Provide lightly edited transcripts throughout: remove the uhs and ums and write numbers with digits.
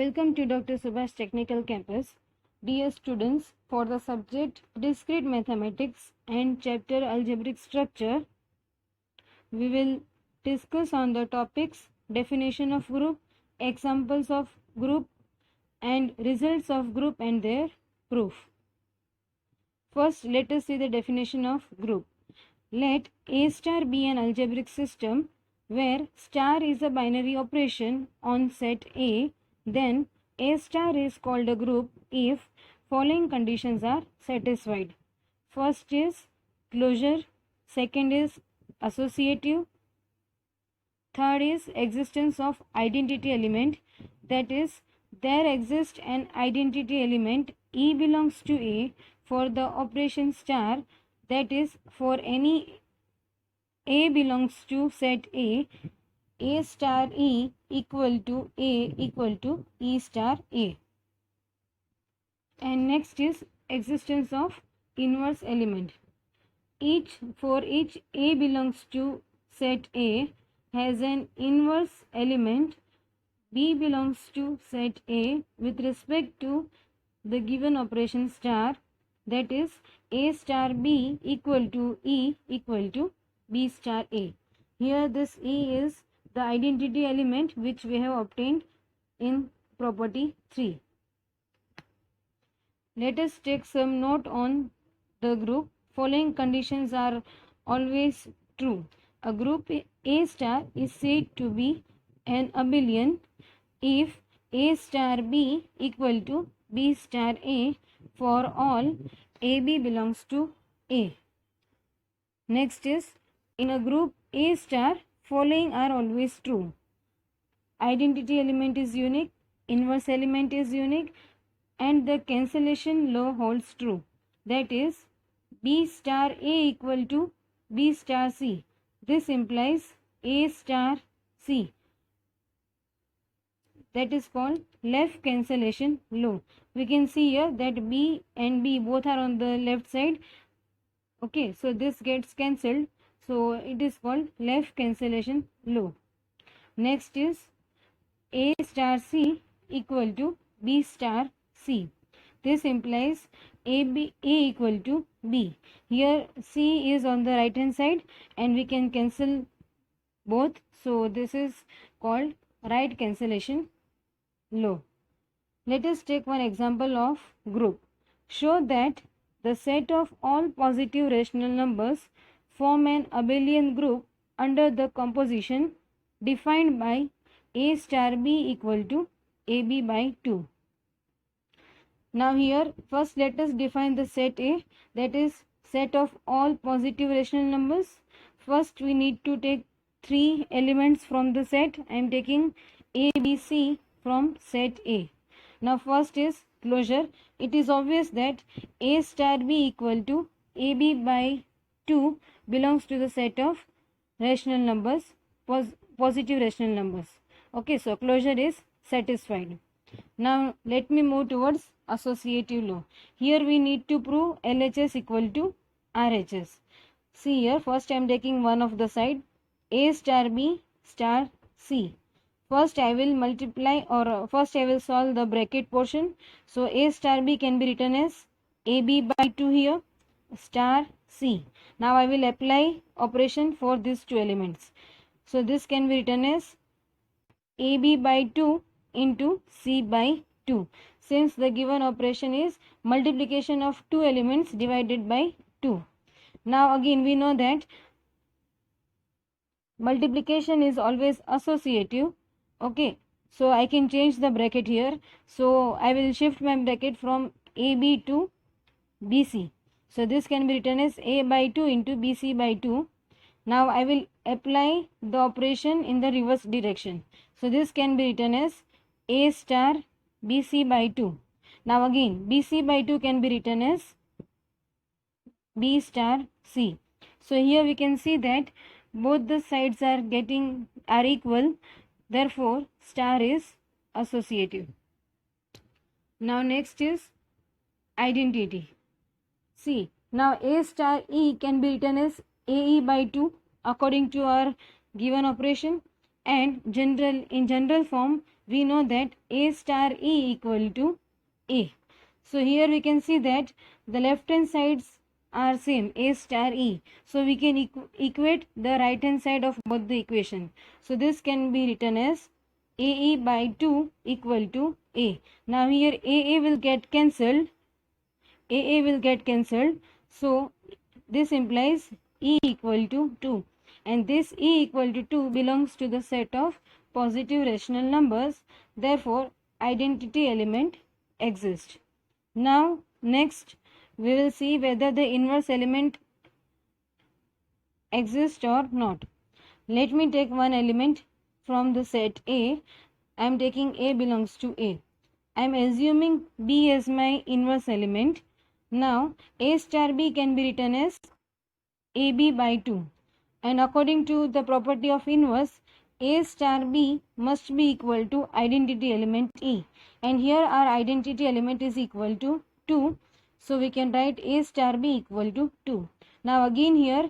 Welcome to Dr. Subhash Technical Campus. Dear students, for the subject Discrete Mathematics and chapter Algebraic Structure, we will discuss on the topics definition of group, examples of group, and results of group and their proof. First, let us see the definition of group. Let A star be an algebraic system where star is a binary operation on set A, then A star is called a group if following conditions are satisfied. First is closure, second is associative, third is existence of identity element, that is there exists an identity element E belongs to A for the operation star, that is for any A belongs to set A star E equal to E star A. And next is existence of inverse element. For each A belongs to set A has an inverse element B belongs to set A with respect to the given operation star, that is A star B equal to E equal to B star A. Here this E is the identity element which we have obtained in property 3. Let us take some note on the group. Following conditions are always true. A group A star is said to be an abelian if A star B equal to B star A for all AB belongs to A. Next is, in a group A star, following are always true. Identity element is unique, inverse element is unique, and the cancellation law holds true. That is, B star A equal to B star C. This implies A star C. That is called left cancellation law. We can see here that B and B both are on the left side. Okay, so this gets cancelled. So it is called left cancellation law. Next is A star C equal to B star C. This implies A equal to B. Here C is on the right hand side and we can cancel both. So this is called right cancellation law. Let us take one example of group. Show that the set of all positive rational numbers form an abelian group under the composition defined by A star B equal to AB by 2. Now here first let us define the set A, that is set of all positive rational numbers. First we need to take 3 elements from the set. I am taking A, B, C from set A. Now first is closure. It is obvious that A star B equal to AB by 2 belongs to the set of rational numbers, positive rational numbers. Okay, so closure is satisfied. Now let me move towards associative law. Here we need to prove LHS equal to RHS. See here, first I am taking one of the side, A star B star C. First I will multiply first I will solve the bracket portion. So A star B can be written as AB by 2 here star C. Now I will apply operation for these two elements. So this can be written as AB by 2 into C by 2. Since the given operation is multiplication of two elements divided by 2. Now again we know that multiplication is always associative. Okay, so I can change the bracket here. So I will shift my bracket from AB to BC. So this can be written as A by 2 into BC by 2. Now I will apply the operation in the reverse direction. So this can be written as A star BC by 2. Now again BC by 2 can be written as B star C. So here we can see that both the sides are equal. Therefore, star is associative. Now next is identity. See, now A star E can be written as AE by 2 according to our given operation, and in general form we know that A star E equal to A. So here we can see that the left hand sides are same, A star E. So we can equate the right hand side of both the equation. So this can be written as AE by 2 equal to A. Now here AA will get cancelled. AA will get cancelled. So this implies E equal to 2. And this E equal to 2 belongs to the set of positive rational numbers. Therefore, identity element exists. Now next we will see whether the inverse element exists or not. Let me take one element from the set A. I am taking A belongs to A. I am assuming B as my inverse element. Now A star B can be written as AB by 2. And according to the property of inverse, A star B must be equal to identity element E. And here our identity element is equal to 2. So we can write A star B equal to 2. Now again here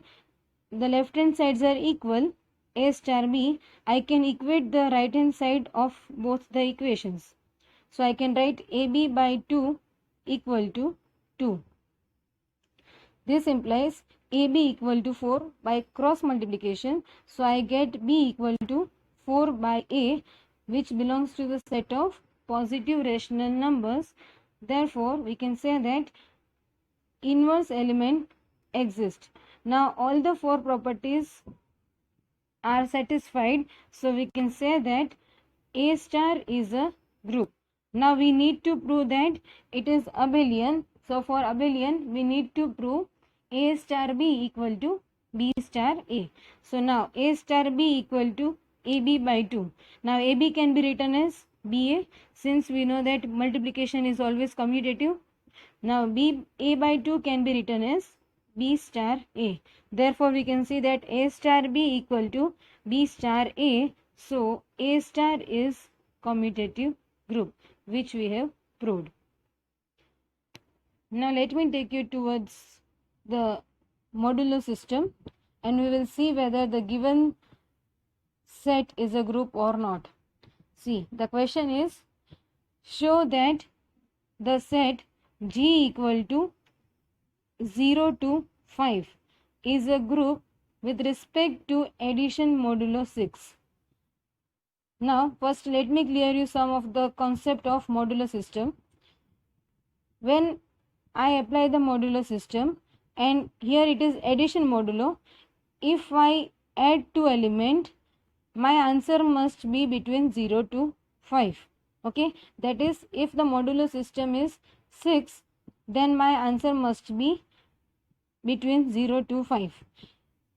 the left hand sides are equal, A star B. I can equate the right hand side of both the equations. So I can write AB by 2 equal to 2. This implies AB equal to 4 by cross multiplication. So I get B equal to 4 by A, which belongs to the set of positive rational numbers. Therefore, we can say that inverse element exists. Now all the four properties are satisfied. So we can say that A star is a group. Now we need to prove that it is abelian. So for abelian we need to prove A star B equal to B star A. So now A star B equal to AB by 2. Now AB can be written as BA, since we know that multiplication is always commutative. Now A by 2 can be written as B star A. Therefore we can see that A star B equal to B star A. So A star is commutative group, which we have proved. Now let me take you towards the modulo system, and we will see whether the given set is a group or not. See, the question is, show that the set G equal to 0 to 5 is a group with respect to addition modulo 6. Now first let me clear you some of the concept of modulo system. When I apply the modulo system, and here it is addition modulo, if I add two elements, my answer must be between 0 to 5. Okay, that is, if the modulo system is 6, then my answer must be between 0 to 5.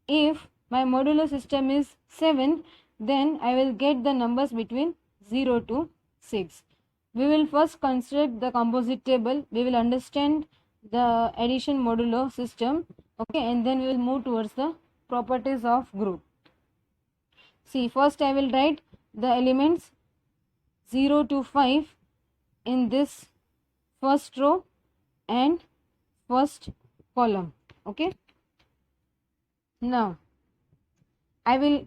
If my modulo system is 7, then I will get the numbers between 0 to 6. We will first construct the composite table. We will understand the addition modulo system. Okay, and then we will move towards the properties of group. See, first I will write the elements 0 to 5 in this first row and first column. Okay, now I will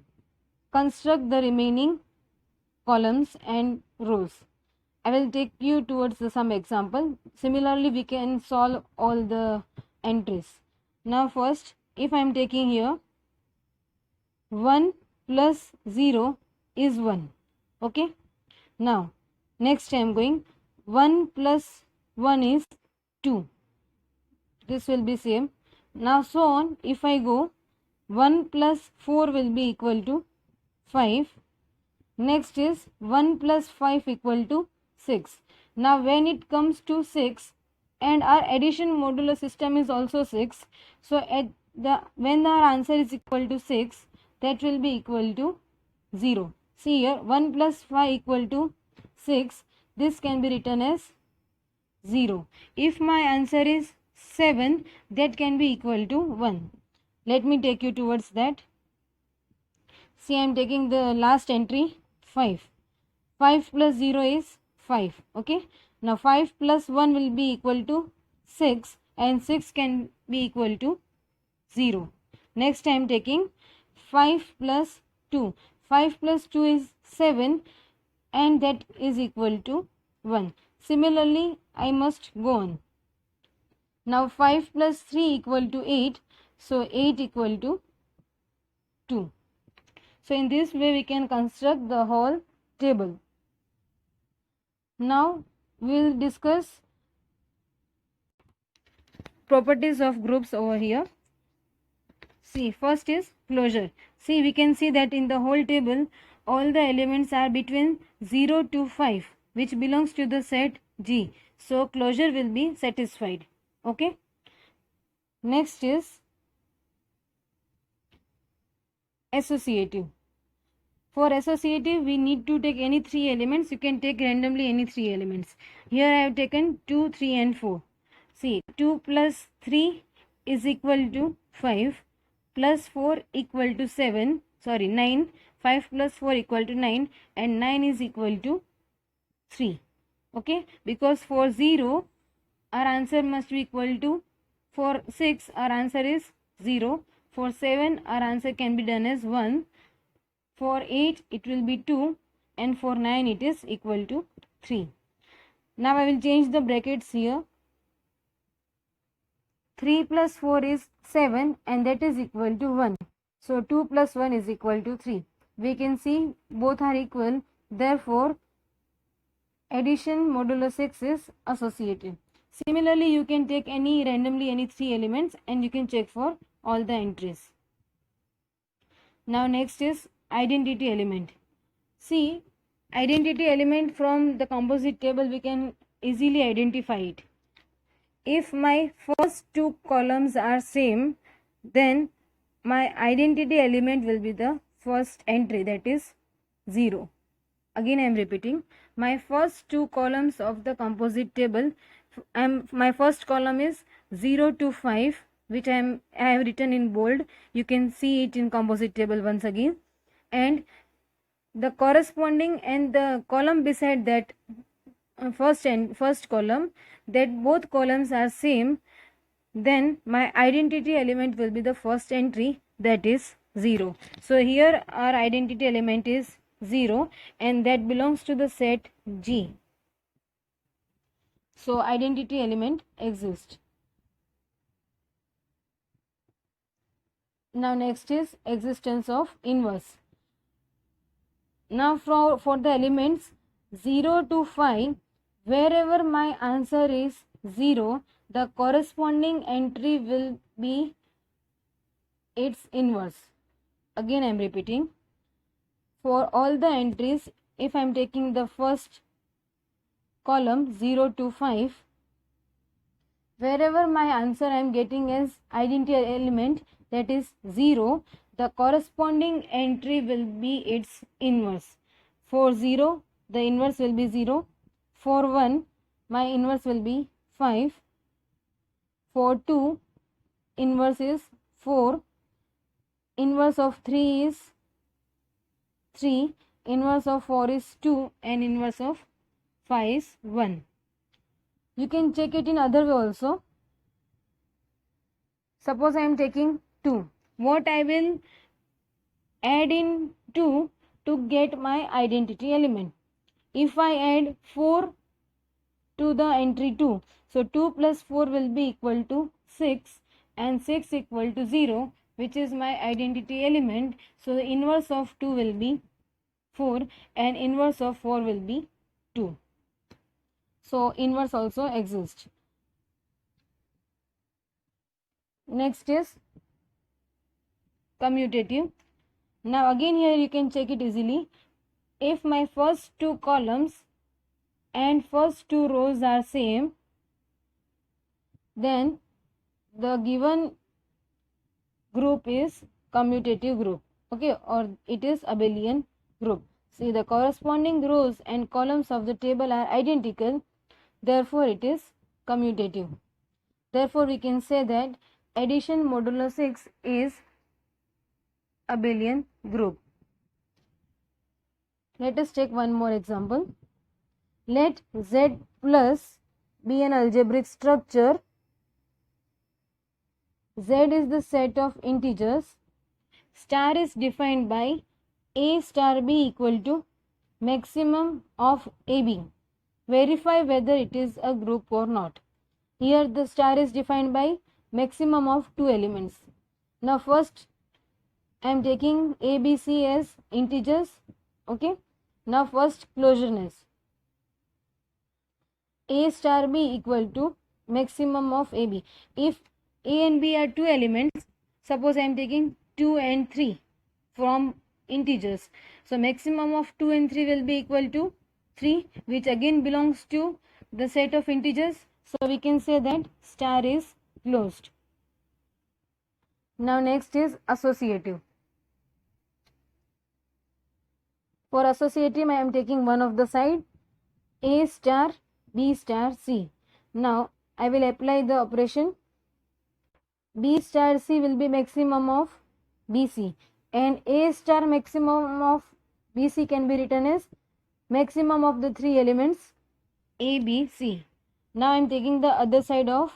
construct the remaining columns and rows. I will take you towards some example. Similarly, we can solve all the entries. Now first, if I am taking here 1 plus 0 is 1. Okay, now next I am going 1 plus 1 is 2. This will be same. Now so on, if I go 1 plus 4 will be equal to 5. Next is 1 plus 5 equal to 6. Now when it comes to 6, and our addition modulo system is also 6, so at the when our answer is equal to 6, that will be equal to 0. See here, 1 plus 5 equal to 6. This can be written as 0. If my answer is 7, that can be equal to 1. Let me take you towards that. See, I am taking the last entry 5. 5 plus 0 is 5. Okay, now 5 plus 1 will be equal to 6, and 6 can be equal to 0. Next I am taking 5 plus 2. 5 plus 2 is 7. and that is equal to 1. Similarly, I must go on. Now 5 plus 3 equal to 8. So 8 equal to 2. So in this way we can construct the whole table. Now we will discuss properties of groups over here. See, first is closure. See, we can see that in the whole table all the elements are between 0 to 5, which belongs to the set G. So closure will be satisfied. Okay. Next is associative. For associative, we need to take any 3 elements. You can take randomly any 3 elements. Here I have taken 2, 3 and 4. See, 2 plus 3 is equal to 5, plus 4 equal to 7, sorry 9, 5 plus 4 equal to 9, and 9 is equal to 3. Okay, because for 0 our answer must be equal to, for 6 our answer is 0, for 7 our answer can be done as 1, for 8 it will be 2, and for 9 it is equal to 3. Now I will change the brackets here. 3 plus 4 is 7 and that is equal to 1. So 2 plus 1 is equal to 3. We can see both are equal. Therefore, addition modulo 6 is associative. Similarly, you can take randomly any 3 elements and you can check for all the entries. Now next is identity element. See, identity element from the composite table we can easily identify it. If my first 2 columns are same, then my identity element will be the first entry, that is 0. Again I am repeating, my first 2 columns of the composite table, my first column is 0 to 5, which I have written in bold. You can see it in composite table once again, and the corresponding and the column beside that first column, that both columns are same, then my identity element will be the first entry, that is 0. So here our identity element is 0 and that belongs to the set G. So identity element exists. Now next is existence of inverse. Now for the elements 0 to 5, wherever my answer is 0, the corresponding entry will be its inverse. Again I am repeating, for all the entries, if I am taking the first column 0 to 5, wherever my answer I am getting as identity element, that is 0, the corresponding entry will be its inverse. For 0, the inverse will be 0. For 1, my inverse will be 5. For 2, inverse is 4. Inverse of 3 is 3. Inverse of 4 is 2. And inverse of 5 is 1. You can check it in other way also. Suppose I am taking 2. What I will add in 2 to get my identity element? If I add 4 to the entry 2, so 2 plus 4 will be equal to 6 and 6 equal to 0, which is my identity element. So the inverse of 2 will be 4 and inverse of 4 will be 2. So inverse also exists. Next is commutative. Now again here you can check it easily. If my first 2 columns and first 2 rows are same, then the given group is commutative group, okay, or it is abelian group. See, the corresponding rows and columns of the table are identical, therefore it is commutative. Therefore we can say that addition modulo 6 is abelian group. Let us take one more example. Let Z plus be an algebraic structure. Z is the set of integers. Star is defined by A star B equal to maximum of AB. Verify whether it is a group or not. Here the star is defined by maximum of two elements. Now first I am taking A, B, C as integers. Okay. Now first closureness. A star B equal to maximum of AB. If A and B are two elements, suppose I am taking 2 and 3 from integers. So maximum of 2 and 3 will be equal to 3, which again belongs to the set of integers. So we can say that star is closed. Now next is associative. For associative, I am taking one of the side, A star B star C. Now I will apply the operation. B star C will be maximum of BC, and A star maximum of BC can be written as maximum of the three elements A, B, C. Now I am taking the other side of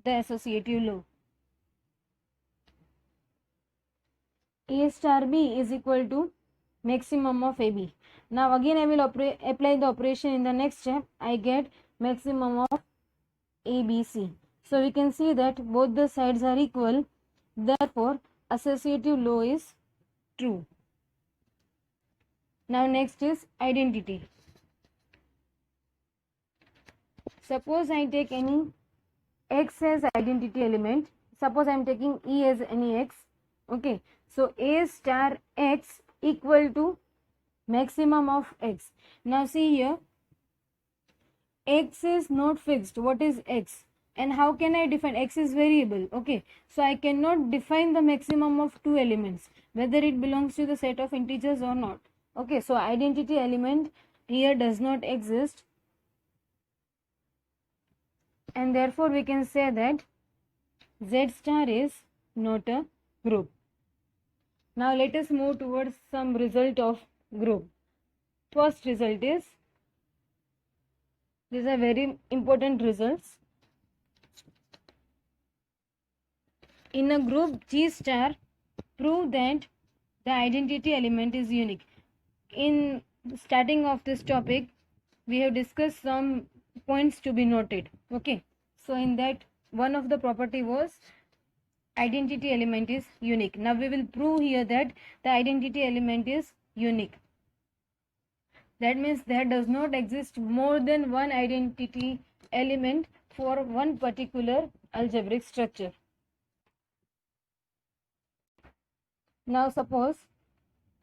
the associative law. A star B is equal to maximum of AB. Now again I will apply the operation in the next step. I get maximum of ABC. So we can see that both the sides are equal. Therefore, associative law is true. Now next is identity. Suppose I take any X as identity element. Suppose I am taking E as any X. Okay. So A star X equal to maximum of X. Now see here, X is not fixed. What is X? And how can I define? X is variable. Okay. So I cannot define the maximum of two elements, whether it belongs to the set of integers or not. Okay. So identity element here does not exist. And therefore we can say that Z star is not a group. Now let us move towards some result of group. First result is, these are very important results. In a group G star, prove that the identity element is unique. In starting of this topic, we have discussed some points to be noted. Okay. So in that, one of the property was identity element is unique. Now we will prove here that the identity element is unique. That means there does not exist more than one identity element for one particular algebraic structure. Now suppose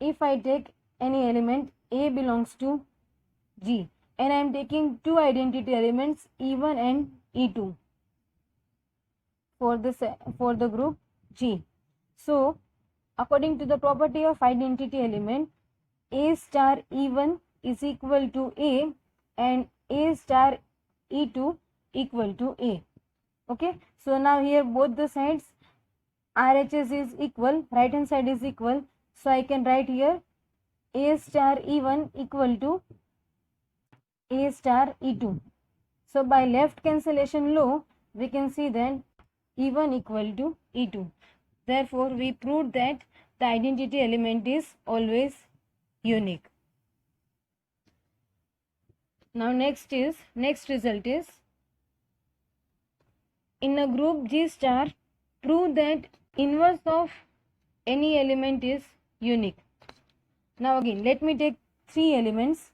if I take any element A belongs to G, and I am taking two identity elements E1 and E2 for the group G. So according to the property of identity element, A star E1 is equal to A and A star E2 equal to A. Okay. So now here both the sides RHS is equal, right hand side is equal. So I can write here A star E1 equal to A star E2. So by left cancellation law, we can see that E1 equal to E2. Therefore, we proved that the identity element is always unique. Now next result is, in a group G star, prove that inverse of any element is unique. Now again, let me take three elements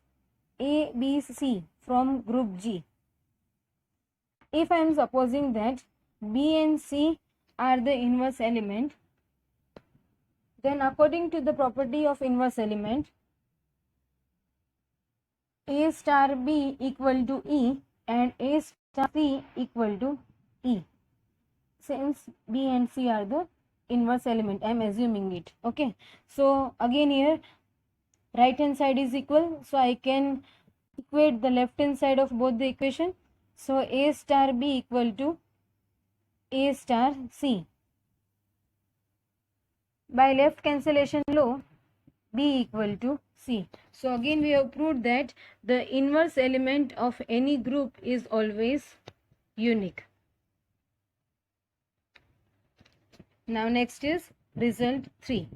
A, B, C from group G. If I am supposing that B and C are the inverse element, then according to the property of inverse element, A star B equal to E and A star C equal to E. Since B and C are the inverse element, I am assuming it. Okay. So again here, right hand side is equal. So I can equate the left hand side of both the equation. So A star B equal to A star C. By left cancellation law, B equal to C. So again we have proved that the inverse element of any group is always unique. Now next is result 3.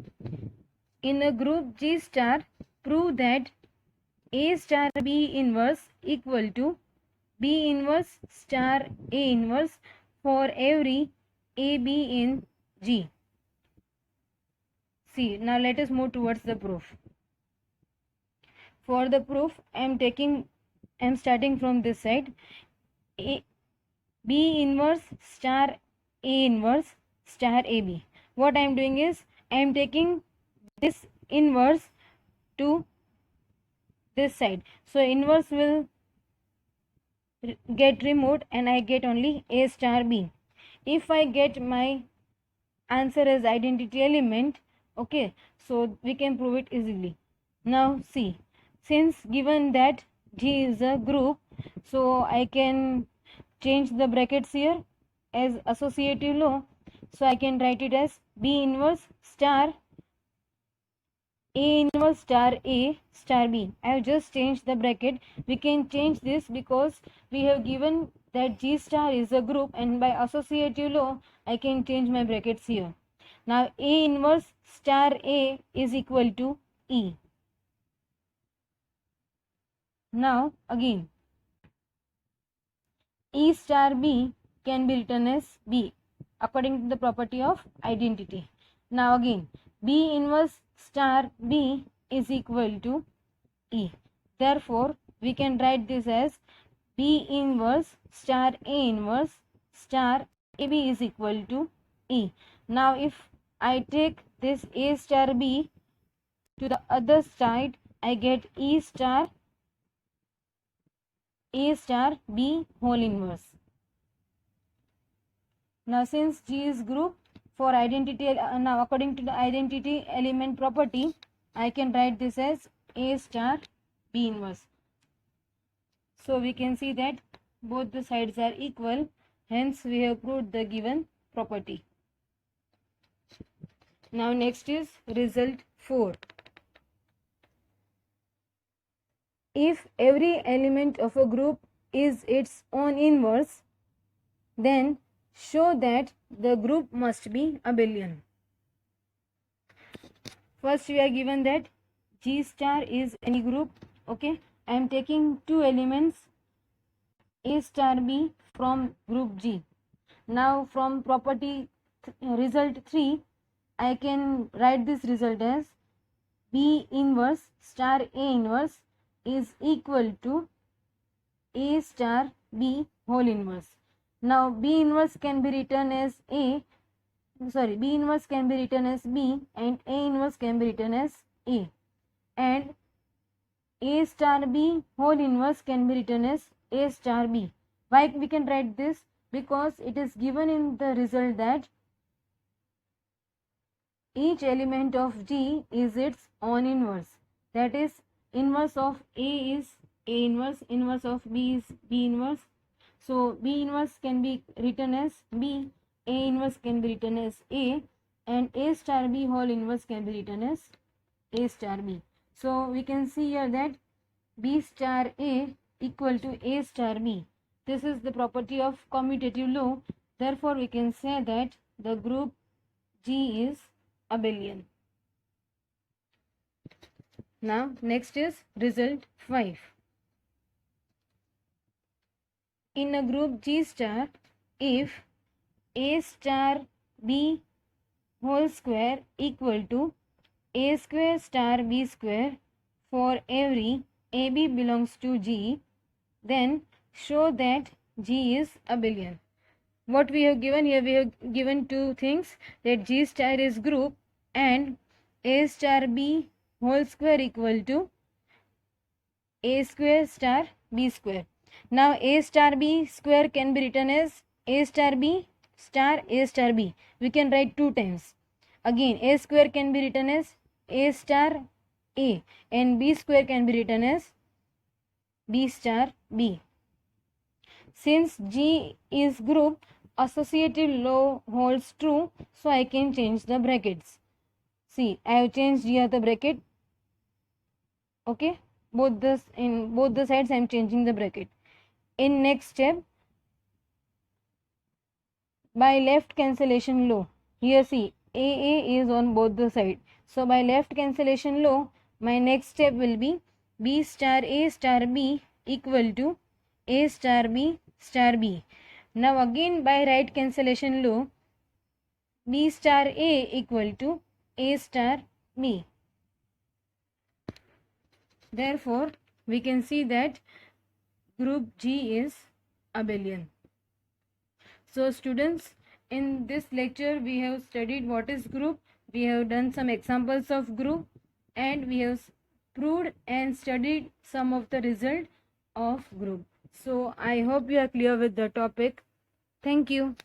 In a group G star, prove that A star B inverse equal to B inverse star A inverse for every AB in G. See, now let us move towards the proof. For the proof, I am starting from this side. B inverse star A inverse star AB. What I am doing is, I am taking this inverse to this side. So inverse will get removed and I get only A star B. If I get my answer as identity element, okay, so we can prove it easily. Now see, since given that G is a group, so I can change the brackets here as associative law. So I can write it as B inverse star A inverse star A star B. I have just changed the bracket. We can change this because we have given that G star is a group, and by associative law I can change my brackets here. Now A inverse star A is equal to E. Now again, E star B can be written as B according to the property of identity. Now again, B inverse star B is equal to E. Therefore, we can write this as B inverse star A inverse star AB is equal to E. Now if I take this A star B to the other side, I get E star A star B whole inverse. Now since G is group, for identity, now according to the identity element property, I can write this as A star B inverse. So we can see that both the sides are equal, hence we have proved the given property. Now next is result 4. If every element of a group is its own inverse, then show that the group must be abelian. First we are given that G star is any group. Okay, I am taking two elements A star B from group G. Now from property result 3, I can write this result as B inverse star A inverse is equal to A star B whole inverse. Now B inverse can be written as B inverse can be written as B and A inverse can be written as A, and A star B whole inverse can be written as A star B. Why we can write this? Because it is given in the result that each element of G is its own inverse. That is, inverse of A is A inverse, inverse of B is B inverse. So B inverse can be written as B, A inverse can be written as A, and A star B whole inverse can be written as A star B. So we can see here that B star A equal to A star B. This is the property of commutative law. Therefore, we can say that the group G is abelian. Now next is result 5. In a group G star, if A star B whole square equal to A square star B square for every AB belongs to G, then show that G is abelian. What we have given here, we have given two things, that G star is group and A star B whole square equal to A square star B square. Now A star B square can be written as A star B star A star B. We can write two times. Again, A square can be written as A star A and B square can be written as B star B. Since G is group, associative law holds true, so I can change the brackets. See, I have changed here the bracket. Okay, in both the sides I am changing the bracket. In next step, by left cancellation law, here see AA is on both the sides. So by left cancellation law, my next step will be B star A star B equal to A star B star B. Now again by right cancellation law, B star A equal to A star B. Therefore, we can see that group G is abelian. So students, in this lecture we have studied what is group, we have done some examples of group, and we have proved and studied some of the result of group. So I hope you are clear with the topic. Thank you.